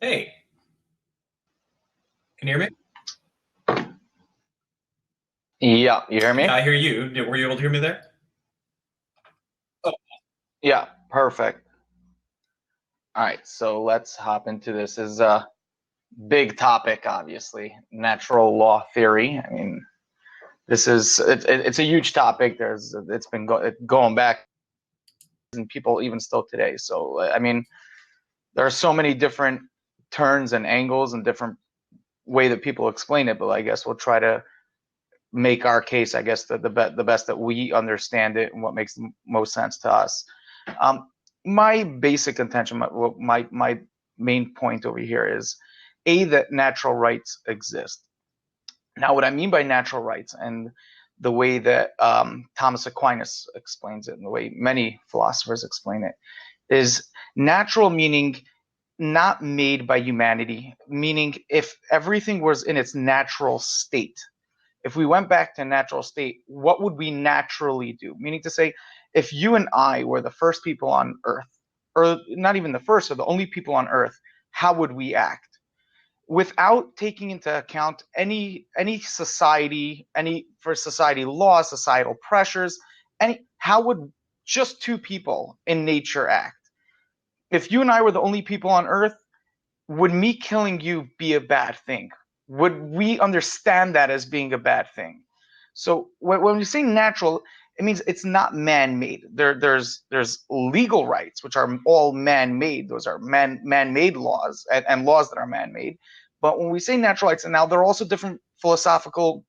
Hey, can you hear me? Yeah, you hear Yeah, me? I hear you. Were you able to hear me there? Oh, Yeah, perfect. All right, so let's hop into this. This is a big topic, obviously, natural law theory. I mean, it's a huge topic. It's been going back, and people even still today. So I mean, there are so many different turns and angles and different way that people explain it. But I guess we'll try to make our case. I guess the best that we understand it and what makes the most sense to us. Um, my basic intention, my main point over here is that natural rights exist. Now, what I mean by natural rights and the way that Thomas Aquinas explains it and the way many philosophers explain it is natural meaning not made by humanity, meaning if everything was in its natural state, if we went back to natural state, what would we naturally do? Meaning to say, if you and I were the first people on Earth, or not even the first, or the only people on Earth, how would we act? Without taking into account any society, any for society laws, societal pressures, any how would just two people in nature act? If you and I were the only people on Earth, would me killing you be a bad thing? Would we understand that as being a bad thing? So when we say natural, it means it's not man-made. There's legal rights, which are all man-made. Those are man-made laws and laws that are man-made. But when we say natural rights, and now there are also different philosophical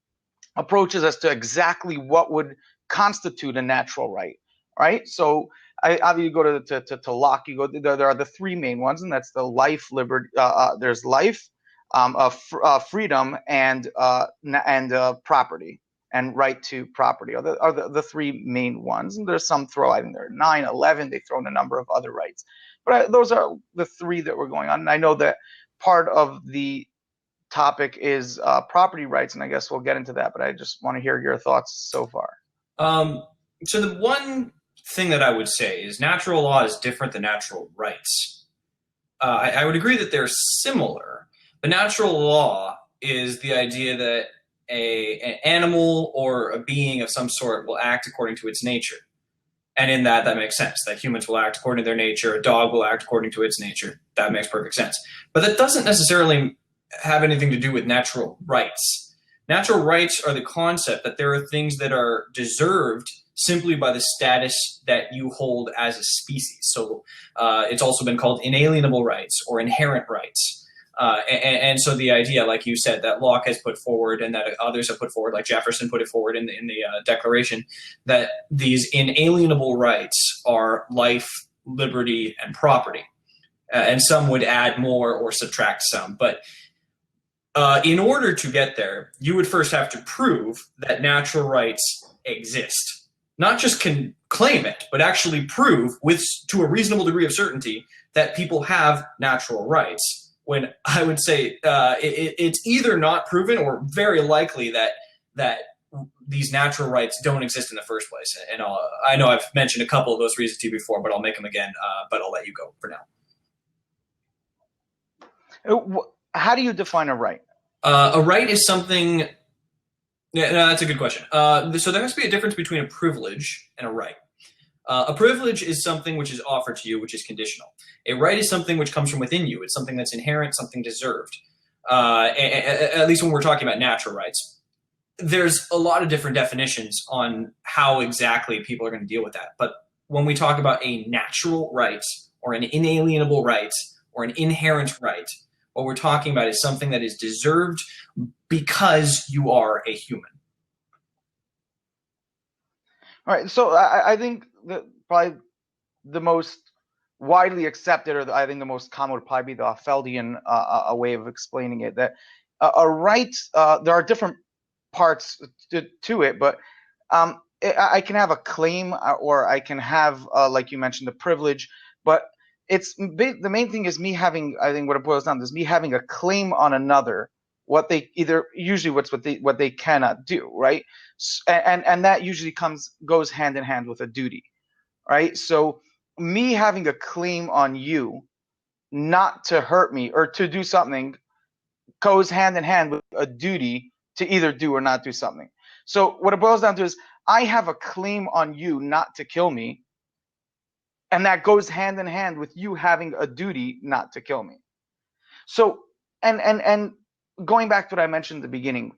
approaches as to exactly what would constitute a natural right. Right. So obviously you go to Locke. You go. There are the three main ones, and that's the life, liberty. There's life, freedom, and property and right to property are the three main ones. And there's some throw, I think there are 9, 11. They throw in a number of other rights, but those are the three that were going on. And I know that part of the topic is property rights, and I guess we'll get into that. But I just want to hear your thoughts so far. um, so the one thing that I would say is natural law is different than natural rights. I would agree that they're similar, but natural law is the idea that an animal or a being of some sort will act according to its nature. And in that, that makes sense. That humans will act according to their nature, a dog will act according to its nature. That makes perfect sense. But that doesn't necessarily have anything to do with natural rights. Natural rights are the concept that there are things that are deserved simply by the status that you hold as a species. So it's also been called inalienable rights or inherent rights. And so the idea, like you said, that Locke has put forward and that others have put forward, like Jefferson put it forward in the Declaration, that these inalienable rights are life, liberty, and property. And some would add more or subtract some. But in order to get there, you would first have to prove that natural rights exist. Not just can claim it, but actually prove with to a reasonable degree of certainty that people have natural rights. When I would say it's either not proven or very likely that these natural rights don't exist in the first place. And I know I've mentioned a couple of those reasons to you before, but I'll make them again. But I'll let you go for now. How do you define a right? A right is something. Yeah, no, that's a good question. So there has to be a difference between a privilege and a right. A privilege is something which is offered to you, which is conditional. A right is something which comes from within you. It's something that's inherent, something deserved. At least when we're talking about natural rights, there's a lot of different definitions on how exactly people are going to deal with that. But when we talk about a natural right or an inalienable right or an inherent right, what we're talking about is something that is deserved because you are a human. All right. So I think that probably the most widely accepted, or I think the most common would probably be the Feldian a way of explaining it. That a right, there are different parts to it, but I can have a claim, or I can have, like you mentioned, the privilege. But the main thing is me having. I think what it boils down to is me having a claim on another. What they either usually what they cannot do, right? And that usually goes hand in hand with a duty, right? So me having a claim on you not to hurt me or to do something goes hand in hand with a duty to either do or not do something. So what it boils down to is I have a claim on you not to kill me, and that goes hand in hand with you having a duty not to kill me. So and going back to what I mentioned at the beginning,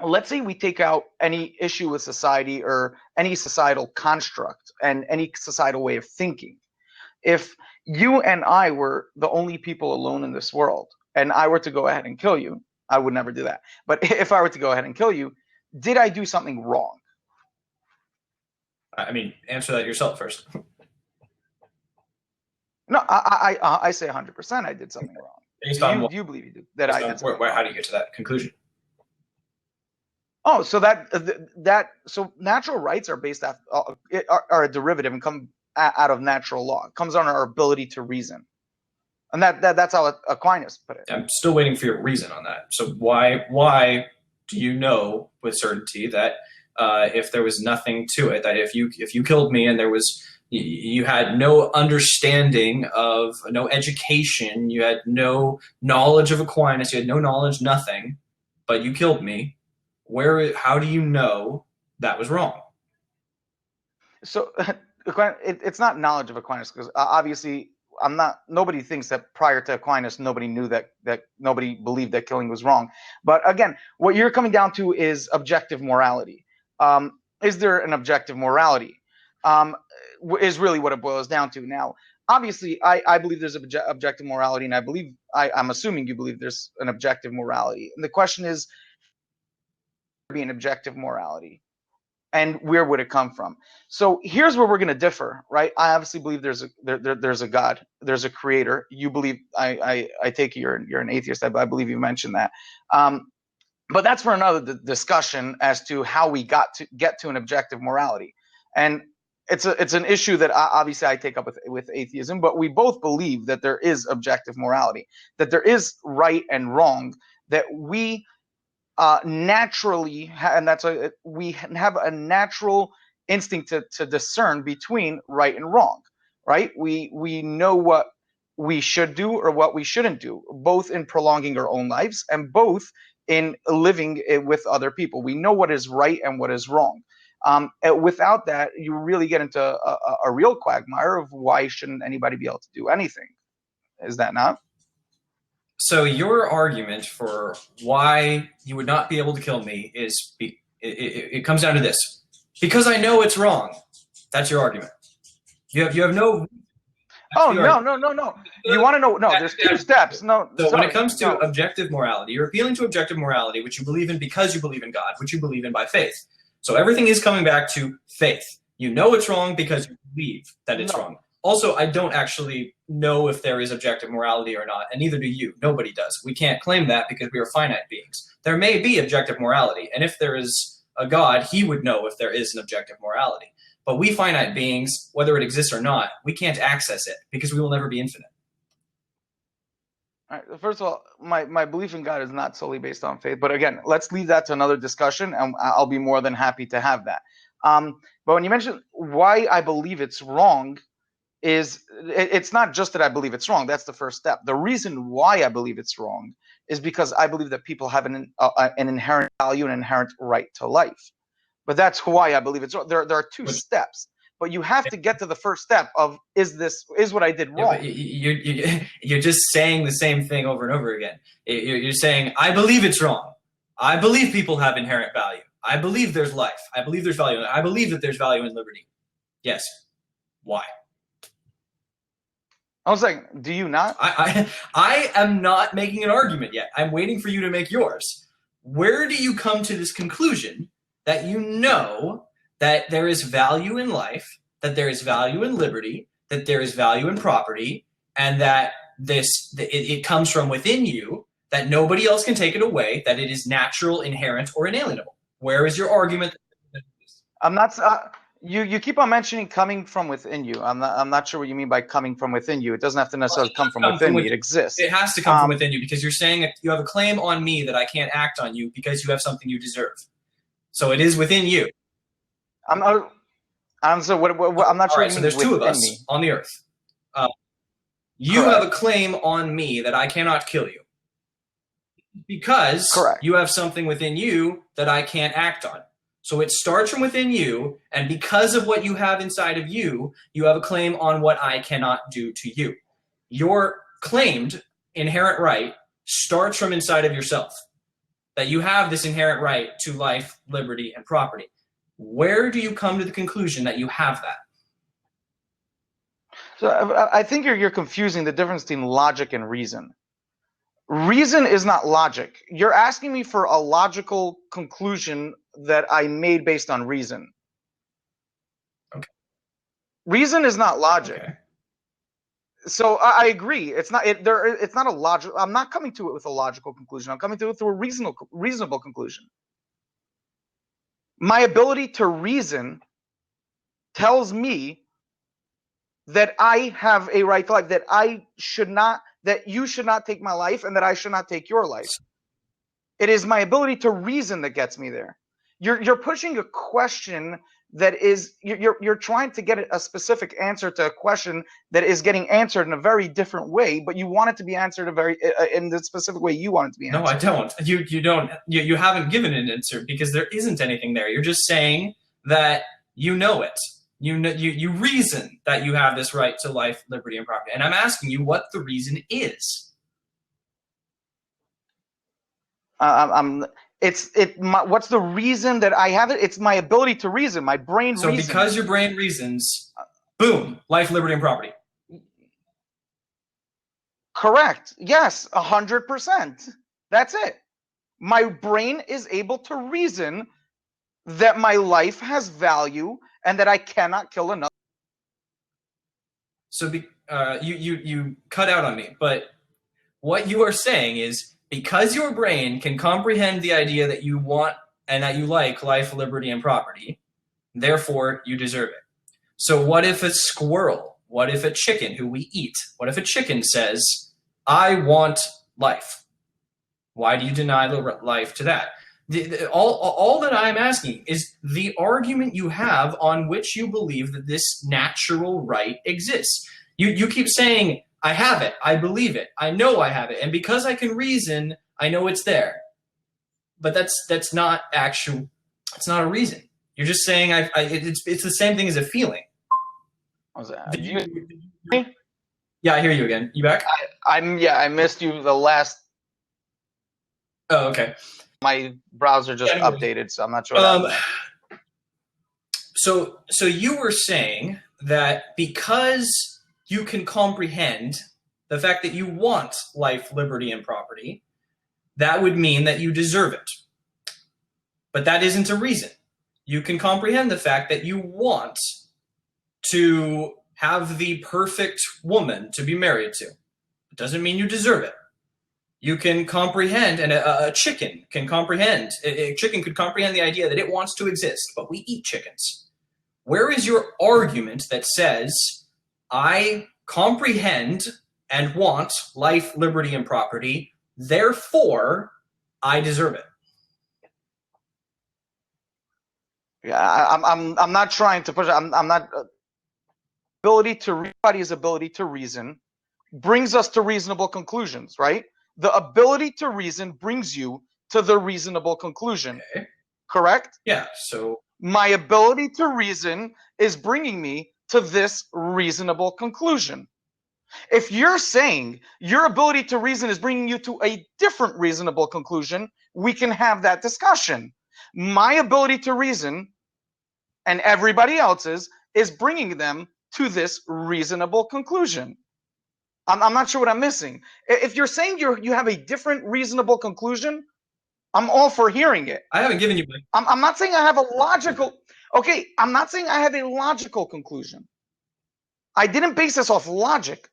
let's say we take out any issue with society or any societal construct and any societal way of thinking. If you and I were the only people alone in this world, and I were to go ahead and kill you, I would never do that. But if I were to go ahead and kill you, did I do something wrong? I mean, answer that yourself first. No, I say 100% I did something wrong. Based on do you believe you did that? I did something wrong? How do you get to that conclusion? Oh, so so natural rights are based off are a derivative and come out of natural law. It comes on our ability to reason, and that's how Aquinas put it. I'm still waiting for your reason on that. So why do you know with certainty that if there was nothing to it, that if you killed me and there was you had no understanding of, no education, you had no knowledge of Aquinas, you had no knowledge, nothing, but you killed me, how do you know that was wrong? So it's not knowledge of Aquinas, because obviously nobody thinks that prior to Aquinas nobody knew that nobody believed that killing was wrong. But again, what you're coming down to is objective morality. Is there an objective morality? Is really what it boils down to. Now, obviously, I believe there's objective morality, and I'm assuming you believe there's an objective morality. And the question is, be an objective morality, and where would it come from? So here's where we're going to differ, right? I obviously believe there's a God, there's a creator. You believe, I take it you're an atheist. I believe you mentioned that. But that's for another discussion as to how we get to an objective morality. And it's an issue that obviously I take up with atheism, but we both believe that there is objective morality, that there is right and wrong, that we naturally, and we have a natural instinct to discern between right and wrong, right? We know what we should do or what we shouldn't do, both in prolonging our own lives and both in living with other people. We know what is right and what is wrong. Without that, you really get into a real quagmire of why shouldn't anybody be able to do anything? Is that not? So your argument for why you would not be able to kill me is it comes down to this: because I know it's wrong. That's your argument. You have no. Oh no. You want to know? No, there's two steps. No. So when it comes to objective morality, you're appealing to objective morality, which you believe in because you believe in God, which you believe in by faith. So everything is coming back to faith. You know it's wrong because you believe that it's wrong. Also, I don't actually know if there is objective morality or not, and neither do you. Nobody does. We can't claim that because we are finite beings. There may be objective morality, and if there is a God, he would know if there is an objective morality. But we finite beings, whether it exists or not, we can't access it because we will never be infinite. All right, first of all, my belief in God is not solely based on faith. But again, let's leave that to another discussion, and I'll be more than happy to have that. But when you mention why I believe it's wrong, it's not just that I believe it's wrong. That's the first step. The reason why I believe it's wrong is because I believe that people have an inherent value, an inherent right to life. But that's why I believe it's wrong. There are two steps. But you have to get to the first step of is what I did wrong? Yeah, you're just saying the same thing over and over again. You're saying, I believe it's wrong. I believe people have inherent value. I believe there's life. I believe there's value. I believe that there's value in liberty. Yes. Why? I was like, do you not? I am not making an argument yet. I'm waiting for you to make yours. Where do you come to this conclusion that you know that there is value in life, that there is value in liberty, that there is value in property, and that it comes from within you, that nobody else can take it away, that it is natural, inherent, or inalienable? Where is your argument? I'm not. You keep on mentioning coming from within you. I'm not sure what you mean by coming from within you. It doesn't have to necessarily come from within me. It exists. It has to come from within you because you're saying that you have a claim on me that I can't act on you because you have something you deserve. So it is within you. I'm not sure. Right, so there's two of us on the earth. You have a claim on me that I cannot kill you because you have something within you that I can't act on. So it starts from within you, and because of what you have inside of you, you have a claim on what I cannot do to you. Your claimed inherent right starts from inside of yourself, that you have this inherent right to life, liberty, and property. Where do you come to the conclusion that you have that? So I think you're confusing the difference between logic and reason. Reason is not logic. You're asking me for a logical conclusion that I made based on reason. Okay. Reason is not logic. Okay. So I agree. It's not. It's not a logical. I'm not coming to it with a logical conclusion. I'm coming to it through a reasonable conclusion. My ability to reason tells me that I have a right to life. That I should not. That you should not take my life, and that I should not take your life. It is my ability to reason that gets me there. You're pushing a question that is you're trying to get a specific answer to a question that is getting answered in a very different way, but you want it to be answered in the specific way you want it to be answered. No, I don't. You don't. You haven't given an answer because there isn't anything there. You're just saying that you know it. You reason that you have this right to life, liberty, and property. And I'm asking you what the reason is. What's the reason that I have it? It's my ability to reason, my brain So reasons. because your brain reasons, boom, life, liberty, and property. Correct. Yes, 100%. That's it. My brain is able to reason that my life has value and that I cannot kill another. So you cut out on me, but what you are saying is because your brain can comprehend the idea that you want and that you like life, liberty, and property, therefore you deserve it. So what if a squirrel, what if a chicken who we eat, what if a chicken says, I want life? Why do you deny life to that? All that I'm asking is the argument you have on which you believe that this natural right exists. You keep saying, I have it, I believe it, I know I have it, and because I can reason, I know it's there. But that's not actual. It's not a reason. You're just saying it's the same thing as a feeling. What was that? Yeah, I hear you again. You back? I missed you the last. Oh, okay. My browser just updated, so I'm not sure. So you were saying that because you can comprehend the fact that you want life, liberty, and property, that would mean that you deserve it. But that isn't a reason. You can comprehend the fact that you want to have the perfect woman to be married to. It doesn't mean you deserve it. You can comprehend, and a chicken can comprehend, a chicken could comprehend the idea that it wants to exist, but we eat chickens. Where is your argument that says, I comprehend and want life, liberty, and property, therefore I deserve it? Yeah, I'm not trying to push it. I'm not. Everybody's ability to reason brings us to reasonable conclusions, right? The ability to reason brings you to the reasonable conclusion. Okay. Correct? Yeah, so my ability to reason is bringing me to this reasonable conclusion. If you're saying your ability to reason is bringing you to a different reasonable conclusion, we can have that discussion. My ability to reason and everybody else's is bringing them to this reasonable conclusion. I'm not sure what I'm missing. If you're saying you have a different reasonable conclusion, I'm all for hearing it. I haven't given you. I'm not saying I have a logical. Okay, I'm not saying I have a logical conclusion. I didn't base this off logic.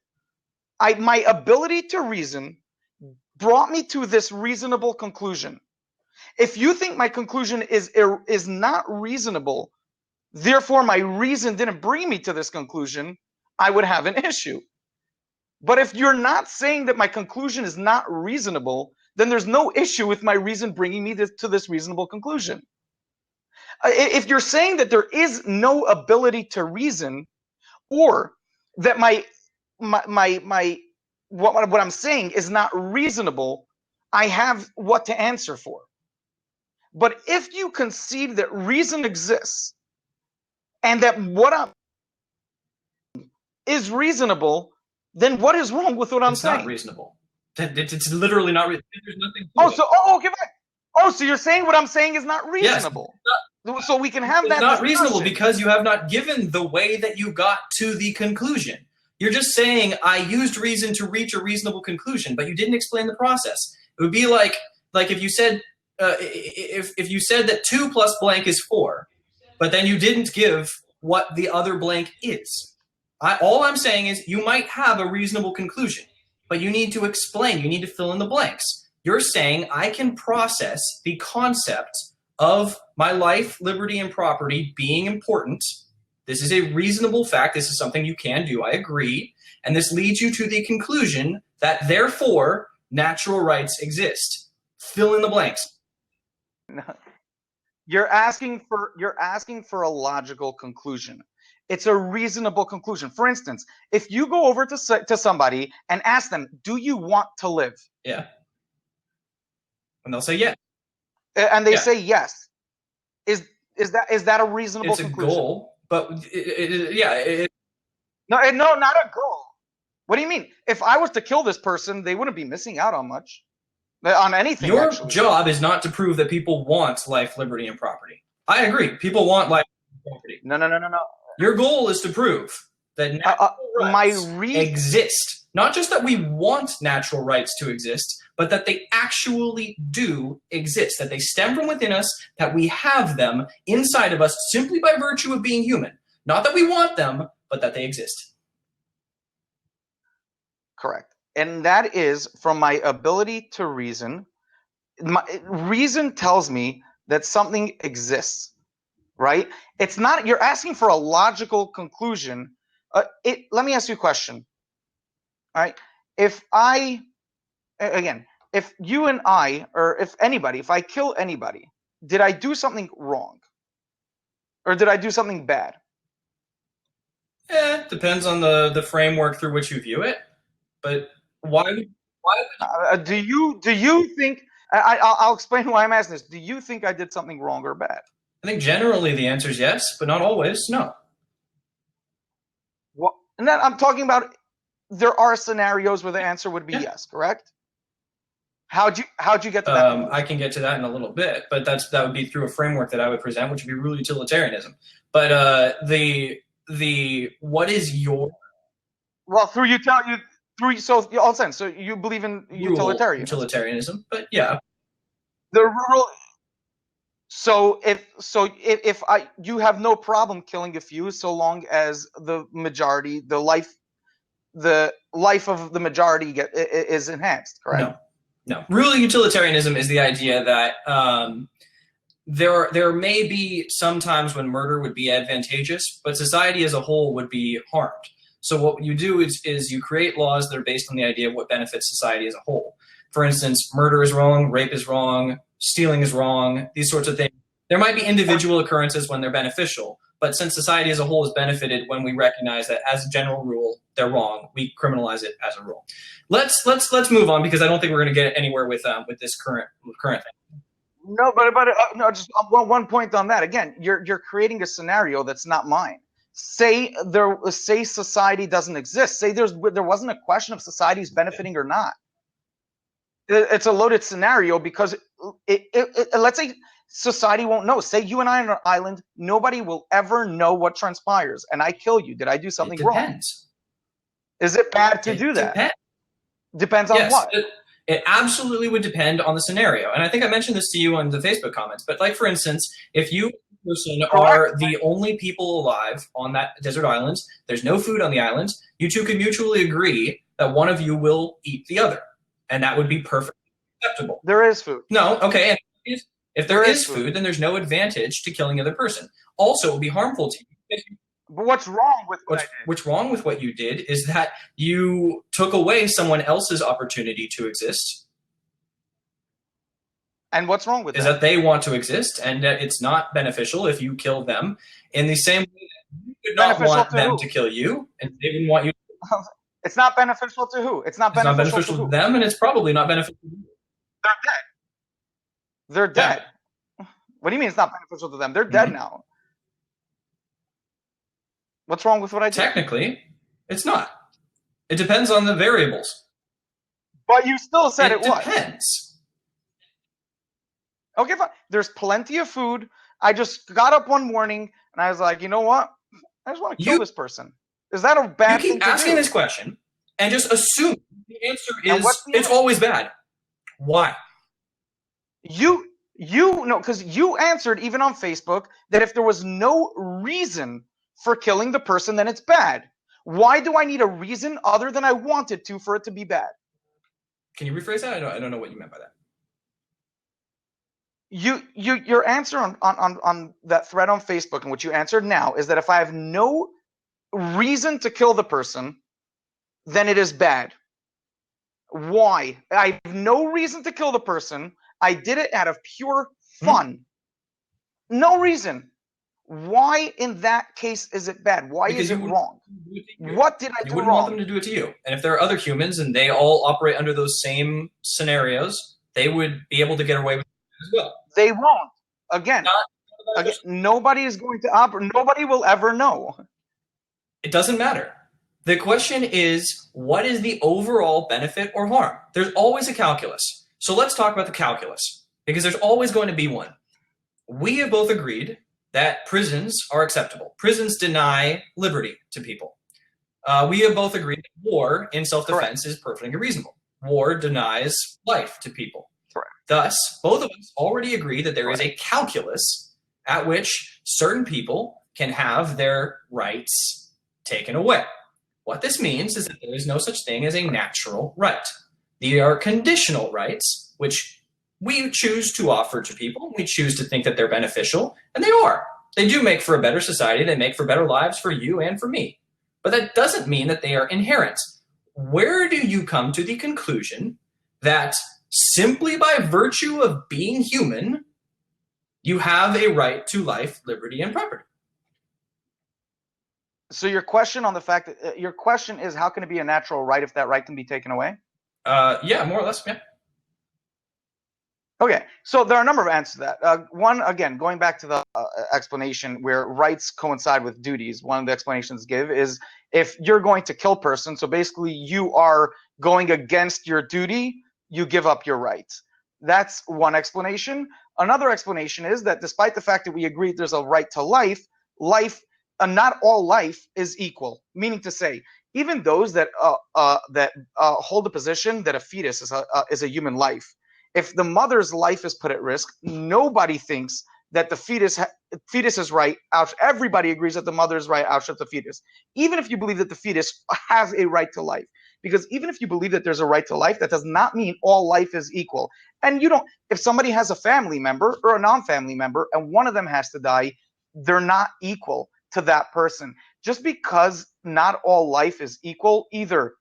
My ability to reason brought me to this reasonable conclusion. If you think my conclusion is not reasonable, therefore my reason didn't bring me to this conclusion, I would have an issue. But if you're not saying that my conclusion is not reasonable, then there's no issue with my reason bringing me to this reasonable conclusion. If you're saying that there is no ability to reason, or that what I'm saying is not reasonable, I have what to answer for. But if you concede that reason exists and that what I'm is reasonable, then what is wrong with what I'm saying? It's not reasonable. It's literally not reasonable. There's nothing. Okay, fine. Oh, so you're saying what I'm saying is not reasonable? Yes, so we can have that. It's not reasonable because you have not given the way that you got to the conclusion. You're just saying I used reason to reach a reasonable conclusion, but you didn't explain the process. It would be like if you said if you said that 2 plus blank is 4, but then you didn't give what the other blank is. All I'm saying is you might have a reasonable conclusion, but you need to explain. You need to fill in the blanks. You're saying I can process the concept of my life, liberty, and property being important. This is a reasonable fact. This is something you can do. I agree. And this leads you to the conclusion that, therefore, natural rights exist. Fill in the blanks. You're asking for a logical conclusion. It's a reasonable conclusion. For instance, if you go over to somebody and ask them, "Do you want to live?" Yeah. And they'll say yes. And they say yes. Is that a reasonable conclusion? It's a goal, but No, not a goal. What do you mean? If I was to kill this person, they wouldn't be missing out on much. On anything. Your job is not to prove that people want life, liberty, and property. I agree. People want life and property. No. Your goal is to prove that natural rights exist. Not just that we want natural rights to exist, but that they actually do exist, that they stem from within us, that we have them inside of us simply by virtue of being human. Not that we want them, but that they exist. Correct. And that is from my ability to reason. Reason tells me that something exists, right? It's not, you're asking for a logical conclusion. Let me ask you a question. All right. If you and I, or if I kill anybody, did I do something wrong? Or did I do something bad? Depends on the framework through which you view it. But why do you think, I'll explain why I'm asking this. Do you think I did something wrong or bad? I think generally the answer is yes, but not always. No. Well, and then I'm talking about, there are scenarios where the answer would be yes, correct? How'd you get to that? I can get to that in a little bit, but that would be through a framework that I would present, which would be rule utilitarianism. But what is your through all sense. So you believe in utilitarianism, but yeah. The rule. So if you have no problem killing a few, so long as the majority, the life of the majority is enhanced, correct? No. Ruling utilitarianism is the idea that there may be some times when murder would be advantageous, but society as a whole would be harmed. So what you do is you create laws that are based on the idea of what benefits society as a whole. For instance, murder is wrong, rape is wrong, stealing is wrong, these sorts of things. There might be individual occurrences when they're beneficial, but since society as a whole is benefited when we recognize that as a general rule, they're wrong, we criminalize it as a rule. Let's move on, because I don't think we're going to get anywhere with this current thing. No, but just one point on that. Again, you're creating a scenario that's not mine. Say society doesn't exist. Say there wasn't a question of society's benefiting or not. It's a loaded scenario, because let's say society won't know. Say you and I on an island, nobody will ever know what transpires, and I kill you. Did I do something wrong? Is it bad to do that? Depends on what? It absolutely would depend on the scenario. And I think I mentioned this to you on the Facebook comments, but like, for instance, if you person are the only people alive on that desert island, there's no food on the island, you two can mutually agree that one of you will eat the other. And that would be perfectly acceptable. There is food. No, okay. And if there is food, then there's no advantage to killing the other person. Also, it would be harmful to you. But what's wrong with what I did? What's wrong with what you did is that you took away someone else's opportunity to exist. And what's wrong with that? Is that they want to exist, and that it's not beneficial if you kill them in the same way that you would not want them to kill you, and they didn't want you to. It's not beneficial to who? It's not It's not beneficial beneficial to to who? them, and it's probably not beneficial to you. They're dead. They're Yeah. dead. What do you mean it's not beneficial to them? They're dead Mhm. now. What's wrong with what I did? Technically, it's not. It depends on the variables. But you still said it was. Depends. Okay, fine. There's plenty of food. I just got up one morning and I was like, you know what? I just want to kill this person. Is that a You bad thing keep to asking do? this question and just assume the answer And is what's the it's answer? always bad. Why? You know, because you answered even on Facebook that if there was no reason for killing the person, then it's bad. Why do I need a reason other than I wanted to for it to be bad? Can you rephrase that? I don't know what you meant by that. Your answer on that thread on Facebook and what you answered now is that if I have no reason to kill the person, then it is bad. Why? I have no reason to kill the person. I did it out of pure fun. No reason. Why in that case is it bad? Why Because is it you wrong? What did I do wouldn't want them wrong? to do it to you. And if there are other humans and they all operate under those same scenarios, they would be able to get away with it as well. They won't. Again, Not nobody is going to operate. Nobody will ever know. It doesn't matter. The question is, what is the overall benefit or harm? There's always a calculus. So let's talk about the calculus, because there's always going to be one. We have both agreed that prisons are acceptable. Prisons deny liberty to people. We have both agreed that war in self-defense is perfectly reasonable. War denies life to people. Correct. Thus, both of us already agree that there is a calculus at which certain people can have their rights taken away. What this means is that there is no such thing as a natural right. These are conditional rights, which we choose to offer to people. We choose to think that they're beneficial, and they are. They do make for a better society. They make for better lives for you and for me. But that doesn't mean that they are inherent. Where do you come to the conclusion that simply by virtue of being human, you have a right to life, liberty, and property? So your question on the fact that your question is, how can it be a natural right if that right can be taken away? Yeah, more or less, yeah. Okay, so there are a number of answers to that. One, again, going back to the explanation where rights coincide with duties, one of the explanations give is if you're going to kill a person, so basically you are going against your duty, you give up your rights. That's one explanation. Another explanation is that despite the fact that we agree there's a right to life, not all life is equal. Meaning to say, even those that hold the position that a fetus is a human life, if the mother's life is put at risk, nobody thinks that the fetus is right. Everybody agrees that the mother's right outstrips the fetus, even if you believe that the fetus has a right to life. Because even if you believe that there's a right to life, that does not mean all life is equal. And you don't. If somebody has a family member or a non-family member, and one of them has to die, they're not equal to that person. Just because not all life is equal, either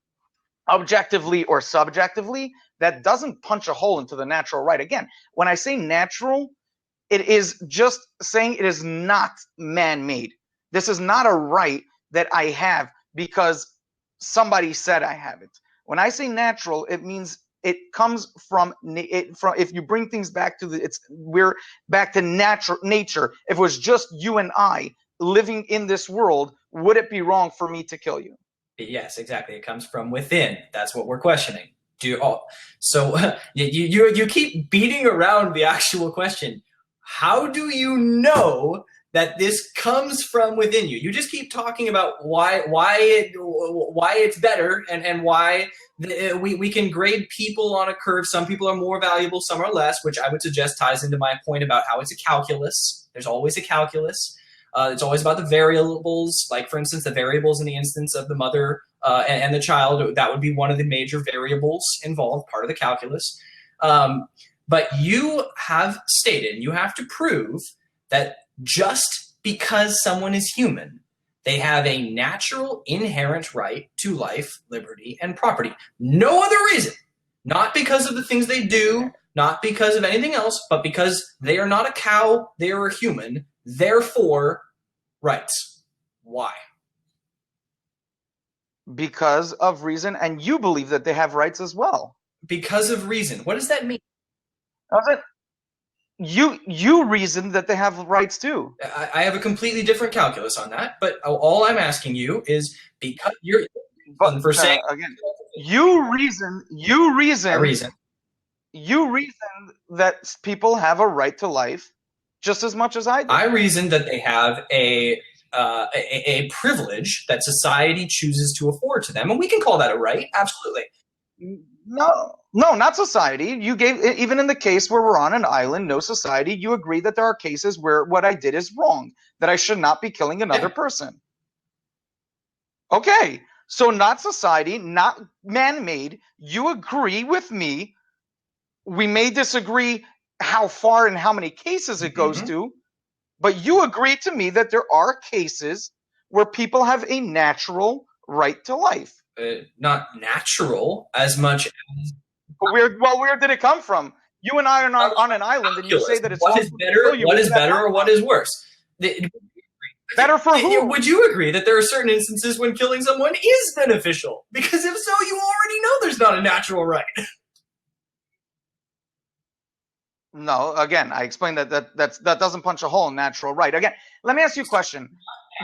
objectively or subjectively, that doesn't punch a hole into the natural right. Again, when I say natural, it is just saying it is not man-made. This is not a right that I have because somebody said I have it. When I say natural, it means it comes from if you bring things back to we're back to nature. If it was just you and I living in this world, would it be wrong for me to kill you? Yes, exactly. It comes from within. That's what we're questioning. So you keep beating around the actual question. How do you know that this comes from within you? You just keep talking about why it's better and why we can grade people on a curve. Some people are more valuable, some are less, which I would suggest ties into my point about how it's a calculus. There's always a calculus. It's always about the variables, like, for instance, the variables in the instance of the mother and the child. That would be one of the major variables involved, part of the calculus. But you have stated, you have to prove that just because someone is human, they have a natural, inherent right to life, liberty, and property. No other reason. Not because of the things they do, not because of anything else, but because they are not a cow, they are a human. Therefore, rights. Why? Because of reason, and you believe that they have rights as well. Because of reason. What does that mean? You reason that they have rights too. I have a completely different calculus on that, but all I'm asking you is because you're for saying again, you reason that people have a right to life just as much as I do. I reason that they have a privilege that society chooses to afford to them, and we can call that a right. Absolutely. No, not society. You gave, even in the case where we're on an island, no society, you agree that there are cases where what I did is wrong, that I should not be killing another person. Okay, so not society, not man-made. You agree with me. We may disagree how far and how many cases it goes to, but you agree to me that there are cases where people have a natural right to life. Not natural as much as... Where did it come from? You and I are on an island, and you say that it's what is better, or what is worse? Better for who? Would you agree that there are certain instances when killing someone is beneficial? Because if so, you already know there's not a natural right. No, again, I explained that doesn't punch a hole in natural right. Again, let me ask you a question.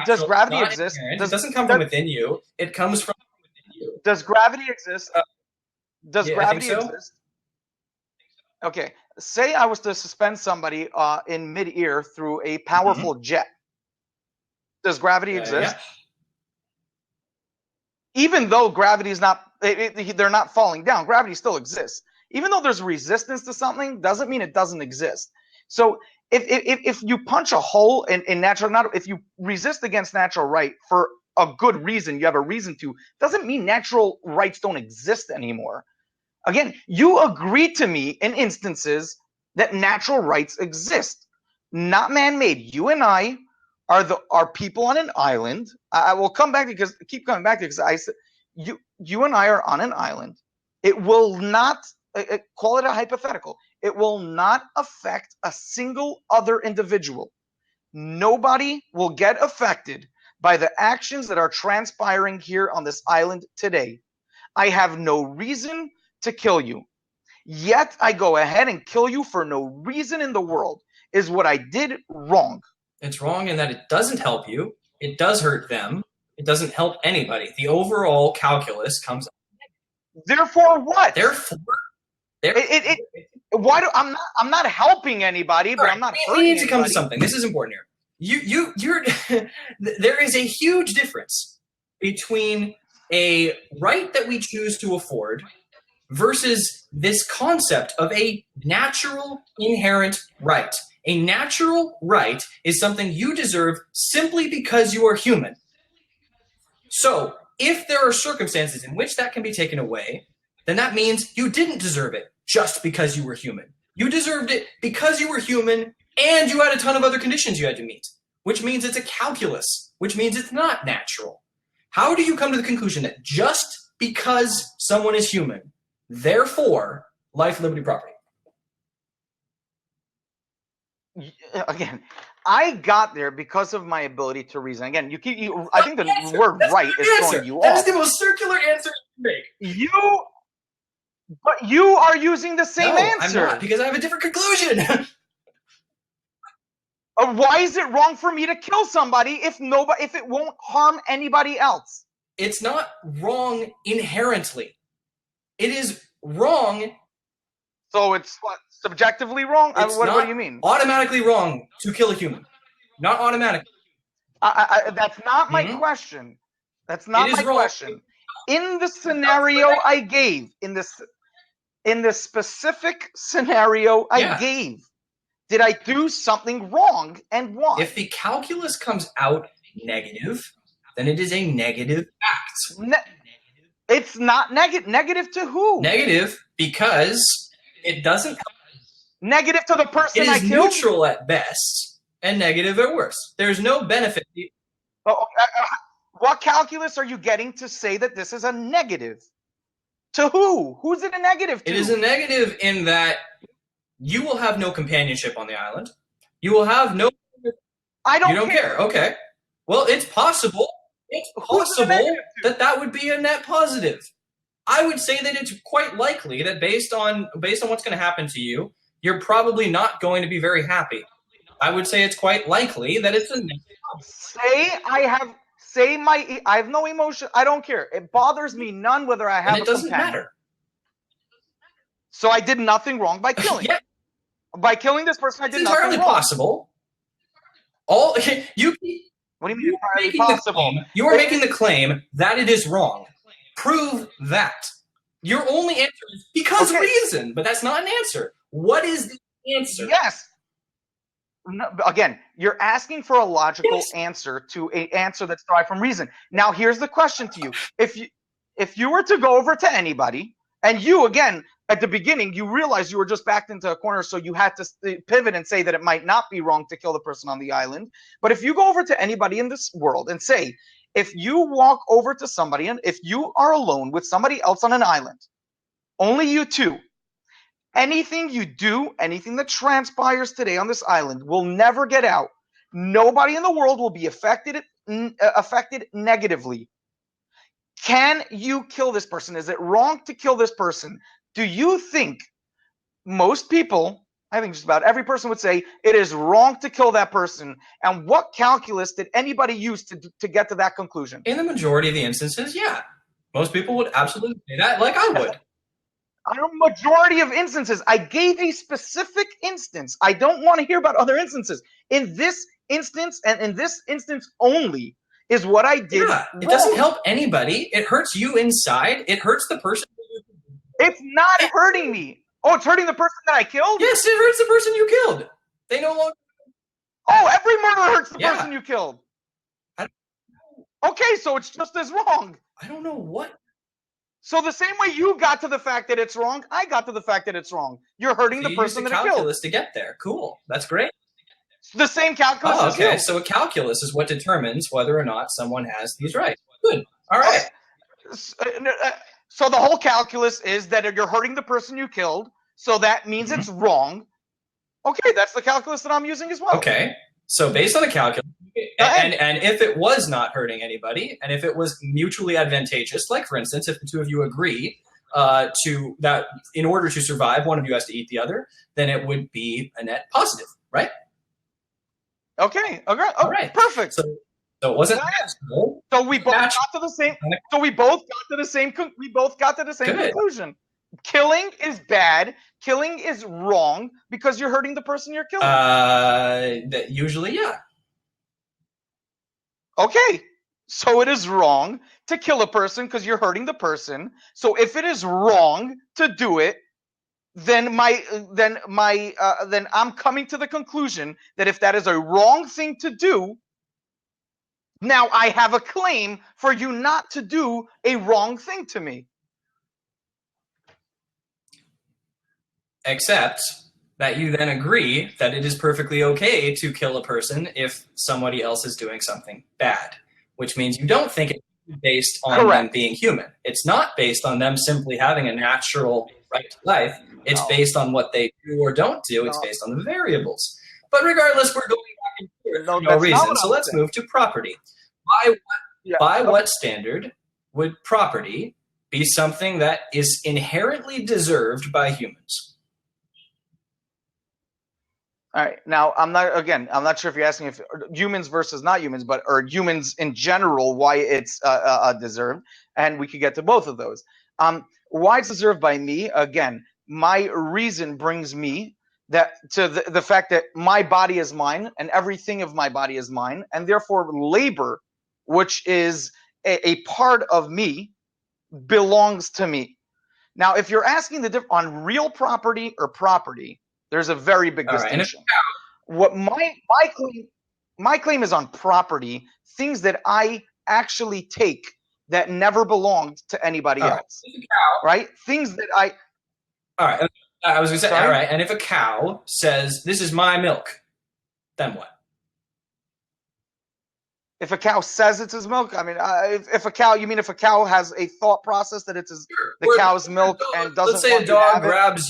Does gravity exist? It doesn't come from within you. It comes from within you. Does gravity exist? Does gravity I think so. exist? Okay, say I was to suspend somebody in mid-air through a powerful jet. Does gravity exist? Yeah. Even though gravity is not, they're not falling down, gravity still exists. Even though there's resistance to something, doesn't mean it doesn't exist. So if you punch a hole in natural, if you resist against natural right for a good reason, you have a reason to, doesn't mean natural rights don't exist anymore. Again, you agree to me in instances that natural rights exist, not man-made. You and I are people on an island. I will come back to keep coming back to because I said you and I are on an island. It will not call it a hypothetical. It will not affect a single other individual. Nobody will get affected by the actions that are transpiring here on this island today. I have no reason to kill you. Yet I go ahead and kill you for no reason in the world. Is what I did wrong? It's wrong in that it doesn't help you. It does hurt them. It doesn't help anybody. The overall calculus comes up. Therefore what? Why do I'm not helping anybody, but I'm not hurting anybody. We need to come to something. This is important here. You're there is a huge difference between a right that we choose to afford versus this concept of a natural inherent right. A natural right is something you deserve simply because you are human. So, if there are circumstances in which that can be taken away, then that means you didn't deserve it just because you were human. You deserved it because you were human and you had a ton of other conditions you had to meet, which means it's a calculus, which means it's not natural. How do you come to the conclusion that just because someone is human, therefore, life, liberty, property? Again, I got there because of my ability to reason. Again, I think the word right is throwing you off. That is the most circular answer you can make. But you are using the same answer. I'm not, because I have a different conclusion. Why is it wrong for me to kill somebody if it won't harm anybody else? It's not wrong inherently. It is wrong. So it's what? Subjectively wrong? What do you mean? Automatically wrong to kill a human. Not automatically. That's not my question. That's not my question. In the scenario I gave, in the specific scenario I gave, did I do something wrong, and why? If the calculus comes out negative, then it is a negative act. It's not negative. Negative to who? Negative because it doesn't. Negative to the person I killed? It is neutral at best and negative at worst. There's no benefit. What calculus are you getting to say that this is a negative? To who? Who's it a negative to? It is a negative in that you will have no companionship on the island. You will have no... I don't You don't care. Okay. Well, it's possible. It's possible. Who's possible that that would be a net positive. I would say that it's quite likely that based on what's going to happen to you, you're probably not going to be very happy. I would say it's quite likely that it's a net positive. I have no emotion. I don't care. It bothers me none whether I have and it doesn't matter. So I did nothing wrong by killing. Yeah. By killing this person, I did It's nothing entirely wrong. possible. What do you mean entirely possible? You are making the claim that it is wrong. Prove that. Your only answer is because reason, but that's not an answer. What is the answer? Yes. No, again, you're asking for a logical answer to an answer that's derived from reason. Now, here's the question to you: if you were to go over to anybody, and you again at the beginning you realized you were just backed into a corner, so you had to pivot and say that it might not be wrong to kill the person on the island. But if you go over to anybody in this world and say, if you walk over to somebody and if you are alone with somebody else on an island, only you two. Anything you do, anything that transpires today on this island will never get out. Nobody in the world will be affected negatively. Can you kill this person? Is it wrong to kill this person? Do you think most people, I think just about every person would say it is wrong to kill that person? And what calculus did anybody use to get to that conclusion? In the majority of the instances, yeah. Most people would absolutely say that, like I would. On a majority of instances, I gave a specific instance. I don't want to hear about other instances. In this instance, and in this instance only, is what I did. Yeah, it doesn't help anybody. It hurts you inside. It hurts the person. It's not hurting me. Oh, it's hurting the person that I killed? Yes, it hurts the person you killed. They no longer. Oh, every murder hurts the person you killed. Okay, so it's just as wrong. I don't know what. So the same way you got to the fact that it's wrong, I got to the fact that it's wrong. You're hurting the person that I killed. Calculus to get there. Cool. That's great. The same calculus as you. Okay, so a calculus is what determines whether or not someone has these rights. Good. All right. So the whole calculus is that you're hurting the person you killed, so that means it's wrong. Okay, that's the calculus that I'm using as well. Okay. So based on the calculus, and if it was not hurting anybody, and if it was mutually advantageous, like for instance, if the two of you agree to that in order to survive, one of you has to eat the other, then it would be a net positive, right? Okay. All right. Perfect. So it wasn't natural. So we both got to the same. So we both got to the same. We both got to the same conclusion. Killing is bad. Killing is wrong because you're hurting the person you're killing. Usually, yeah. Okay, so it is wrong to kill a person because you're hurting the person. So if it is wrong to do it, then I'm coming to the conclusion that if that is a wrong thing to do, now I have a claim for you not to do a wrong thing to me. Except that you then agree that it is perfectly okay to kill a person if somebody else is doing something bad, which means you don't think it's based on them being human. It's not based on them simply having a natural right to life. It's based on what they do or don't do. It's based on the variables. But regardless, we're going back and forth for no reason. So let's move to property. By what standard would property be something that is inherently deserved by humans? All right. Now, I'm not sure if you're asking if humans versus not humans, or humans in general, why it's deserved. And we could get to both of those. Why it's deserved by me, again, my reason brings me to the fact that my body is mine and everything of my body is mine. And therefore, labor, which is a part of me, belongs to me. Now, if you're asking the difference on real property or property, there's a very big distinction. What my claim is on property, things that I actually take that never belonged to anybody else. Right? Things that I. All right. I was going to say, all right. And if a cow says, "This is my milk," then what? If a cow says it's his milk, I mean, if a cow has a thought process that it's the cow's milk and doesn't. Let's say a dog grabs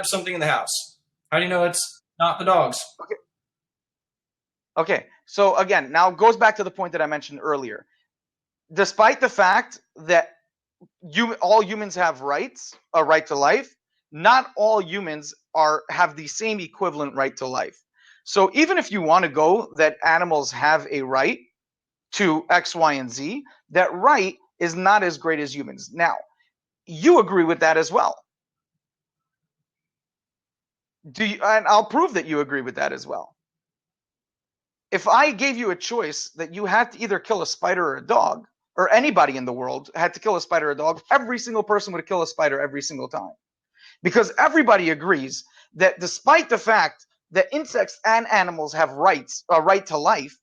something in the house. How do you know it's not the dog's? Okay. So again, now it goes back to the point that I mentioned earlier. Despite the fact that all humans have rights, a right to life, not all humans have the same equivalent right to life. So even if you want to go that animals have a right to X, Y, and Z, that right is not as great as humans. Now, you agree with that as well. And I'll prove that you agree with that as well. If I gave you a choice that you had to either kill a spider or a dog, or anybody in the world had to kill a spider or a dog, every single person would kill a spider every single time. Because everybody agrees that despite the fact that insects and animals have rights, a right to life,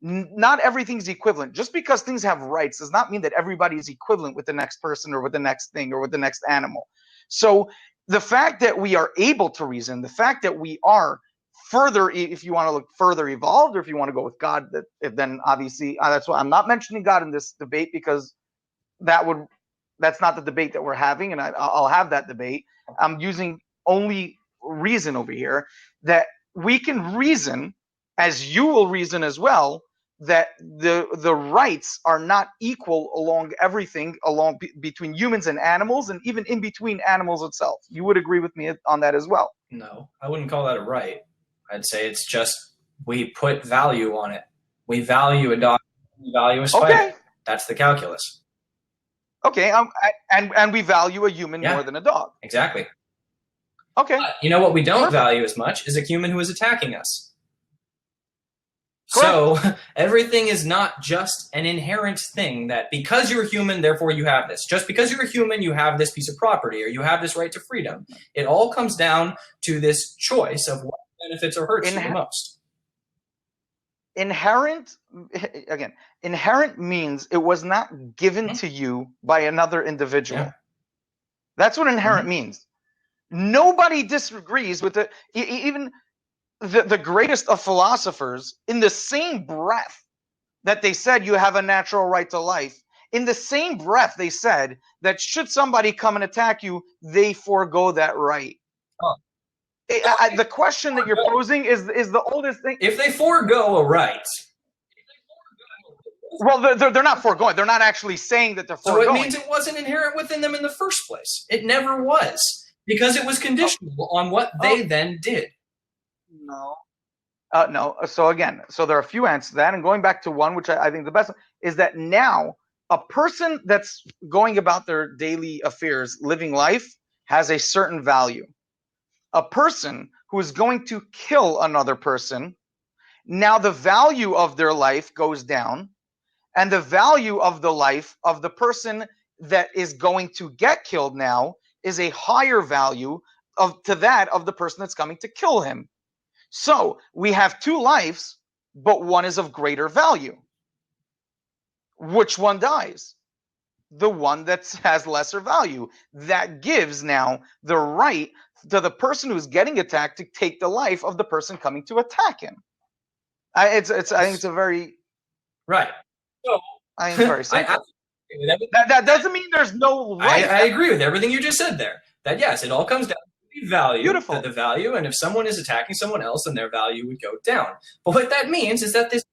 not everything's equivalent. Just because things have rights does not mean that everybody is equivalent with the next person or with the next thing or with the next animal. So the fact that we are able to reason, the fact that we are further, if you want to look further evolved, or if you want to go with God, then obviously that's why I'm not mentioning God in this debate, because that's not the debate that we're having, and I'll have that debate. I'm using only reason over here, that we can reason, as you will reason as well, that the rights are not equal along everything, between humans and animals, and even in between animals itself. You would agree with me on that as well? No, I wouldn't call that a right. I'd say it's just we put value on it. We value a dog, we value a spider. Okay. That's the calculus. Okay, and we value a human more than a dog. Exactly. Okay. You know what we don't value as much is a human who is attacking us. Correct. So everything is not just an inherent thing that because you're human, therefore you have this. Just because you're a human, you have this piece of property or you have this right to freedom. It all comes down to this choice of what benefits or hurts you the most. Inherent means it was not given to you by another individual. Yeah. That's what inherent means. Nobody disagrees with it. Even the greatest of philosophers, in the same breath that they said you have a natural right to life, in the same breath they said that should somebody come and attack you, they forego that right. Oh. The question that you're posing is the oldest thing. If they forego a right, well, they're not foregoing. They're not actually saying that they're foregoing. So it means it wasn't inherent within them in the first place. It never was, because it was conditional on what they then did. No. No. So again, there are a few answers to that, and going back to one, which I think the best is that now a person that's going about their daily affairs, living life, has a certain value. A person who is going to kill another person, now the value of their life goes down, and the value of the life of the person that is going to get killed now is a higher value to that of the person that's coming to kill him. So we have two lives, but one is of greater value. Which one dies? The one that has lesser value. That gives now the right to the person who's getting attacked to take the life of the person coming to attack him. I think it's a very right. So I think it's very simple. That doesn't mean there's no right. I agree with everything you just said there. That yes, it all comes down to the value. Beautiful. The value, and if someone is attacking someone else, then their value would go down. But what that means is that this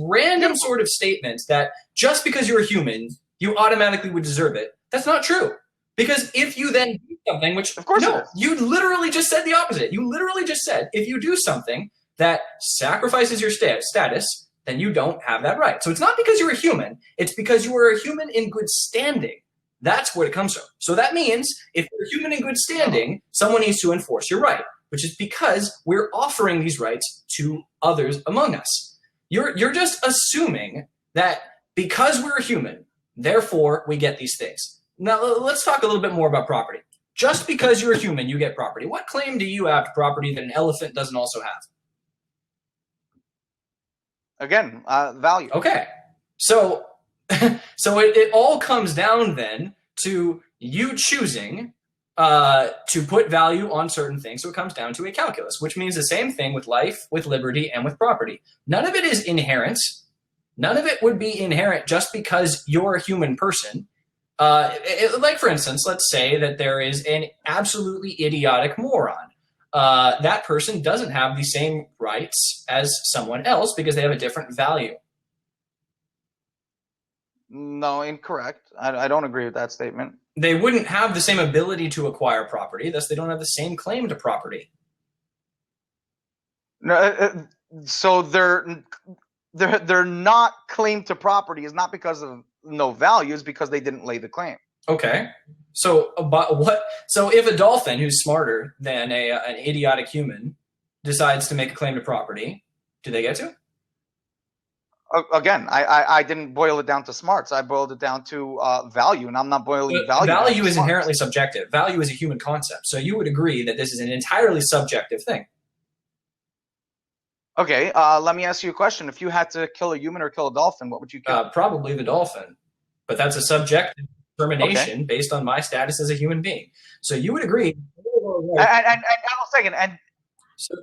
random sort of statement that just because you're a human, you automatically would deserve it. That's not true. Because if you then do something, which of course no, you literally just said the opposite. You literally just said if you do something that sacrifices your status, then you don't have that right. So it's not because you're a human. It's because you are a human in good standing. That's where it comes from. So that means if you're a human in good standing, someone needs to enforce your right, which is because we're offering these rights to others among us. You're just assuming that because we're a human, therefore we get these things. Now let's talk a little bit more about property. Just because you're a human, you get property. What claim do you have to property that an elephant doesn't also have? Again, value. Okay. So it all comes down then to you choosing to put value on certain things. So it comes down to a calculus, which means the same thing with life, with liberty, and with property. None of it is inherent. None of it would be inherent just because you're a human person. Like, for instance, let's say that there is an absolutely idiotic moron that person doesn't have the same rights as someone else because they have a different value. No, incorrect. I don't agree with that statement. They wouldn't have the same ability to acquire property, thus they don't have the same claim to property. No, so they're not claimed to property is not because of no value, it's because they didn't lay the claim. Okay. So, but what? So, if a dolphin who's smarter than an idiotic human decides to make a claim to property, do they get to? Again, I didn't boil it down to smarts. I boiled it down to value, and I'm not boiling value. Value is inherently subjective. Value is a human concept. So you would agree that this is an entirely subjective thing. Okay, let me ask you a question. If you had to kill a human or kill a dolphin, what would you kill? Probably the dolphin. But that's a subjective determination based on my status as a human being. So you would agree. And a second. And so,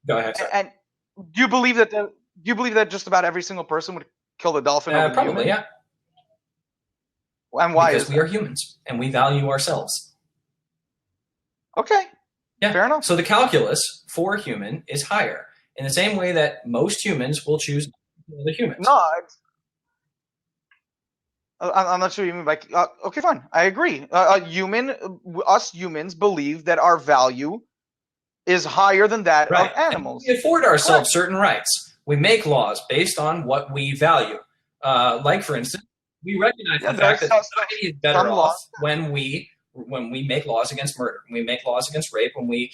go ahead. Sorry. And do you believe that just about every single person would kill the dolphin? Probably, yeah. And why? Because we are humans and we value ourselves. Okay. Yeah. Fair enough. So the calculus for a human is higher, in the same way that most humans will choose other humans. No, I'm not sure you mean by. Okay, fine. I agree. Us humans believe that our value is higher than that of animals. And we afford ourselves certain rights. We make laws based on what we value. Like, for instance, we recognize the fact that society is better off when we make laws against murder, when we make laws against rape, when we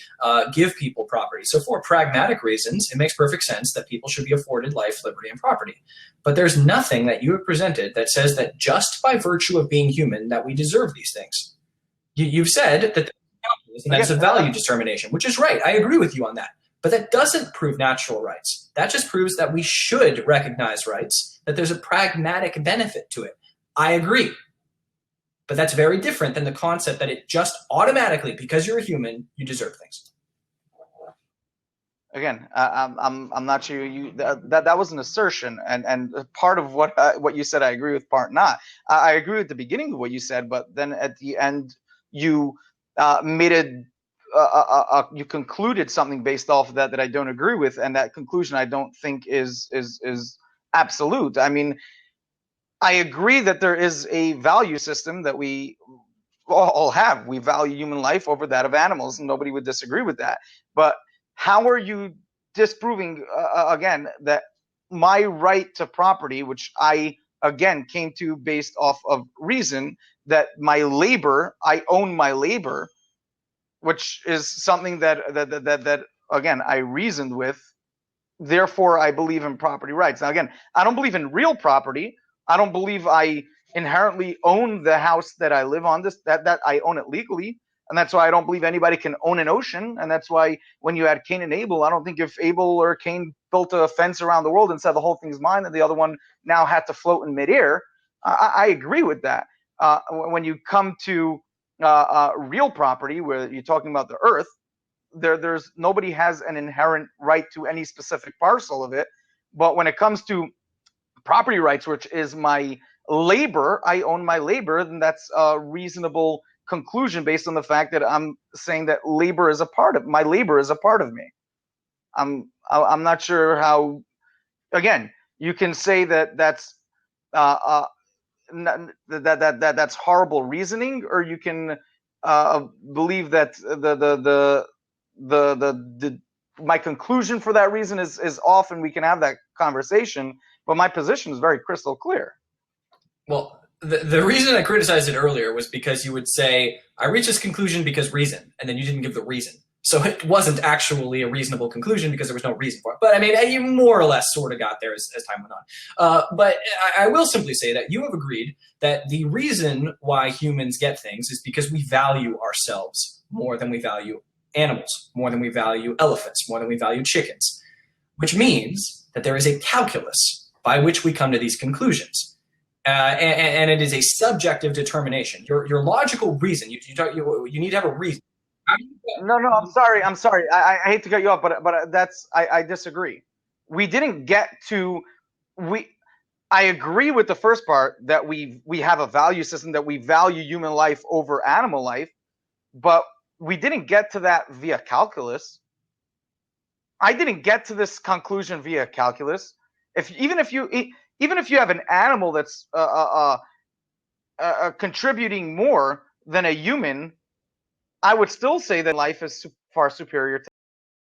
give people property. So for pragmatic reasons, it makes perfect sense that people should be afforded life, liberty, and property. But there's nothing that you have presented that says that just by virtue of being human that we deserve these things. You've said that that's a value determination, which is right. I agree with you on that. But that doesn't prove natural rights. That just proves that we should recognize rights, that there's a pragmatic benefit to it. I agree. But that's very different than the concept that it just automatically, because you're a human, you deserve things. Again, I'm not sure that was an assertion, and part of what you said I agree with, part not. I agree with the beginning of what you said, but then at the end you made you concluded something based off of that I don't agree with, and that conclusion I don't think is absolute. I mean, I agree that there is a value system that we all have. We value human life over that of animals, and nobody would disagree with that. But how are you disproving, again, that my right to property, which I, again, came to based off of reason, that my labor, I own my labor, which is something that again, I reasoned with, therefore I believe in property rights. Now, again, I don't believe in real property. I don't believe I inherently own the house that I live on, that I own it legally. And that's why I don't believe anybody can own an ocean. And that's why when you had Cain and Abel, I don't think if Abel or Cain built a fence around the world and said the whole thing's mine and the other one now had to float in midair, I agree with that. When you come to real property, where you're talking about the earth, there's nobody has an inherent right to any specific parcel of it. But when it comes to property rights, which is my labor, I own my labor, then that's a reasonable conclusion based on the fact that I'm saying that labor is a part of my labor is a part of me. I'm not sure how. Again, you can say that that's that's horrible reasoning, or you can believe that my conclusion for that reason is off, and we can have that conversation. But my position is very crystal clear. Well, the reason I criticized it earlier was because you would say, I reached this conclusion because reason, and then you didn't give the reason. So it wasn't actually a reasonable conclusion because there was no reason for it. But I mean, you more or less sort of got there as time went on. But I will simply say that you have agreed that the reason why humans get things is because we value ourselves more than we value animals, more than we value elephants, more than we value chickens, which means that there is a calculus by which we come to these conclusions. And it is a subjective determination. Your logical reason, you need to have a reason. No, I'm sorry. I hate to cut you off, but that's I disagree. We didn't get to I agree with the first part that we have a value system, that we value human life over animal life, but we didn't get to that via calculus. I didn't get to this conclusion via calculus. Even if you have an animal that's contributing more than a human, I would still say that life is far superior to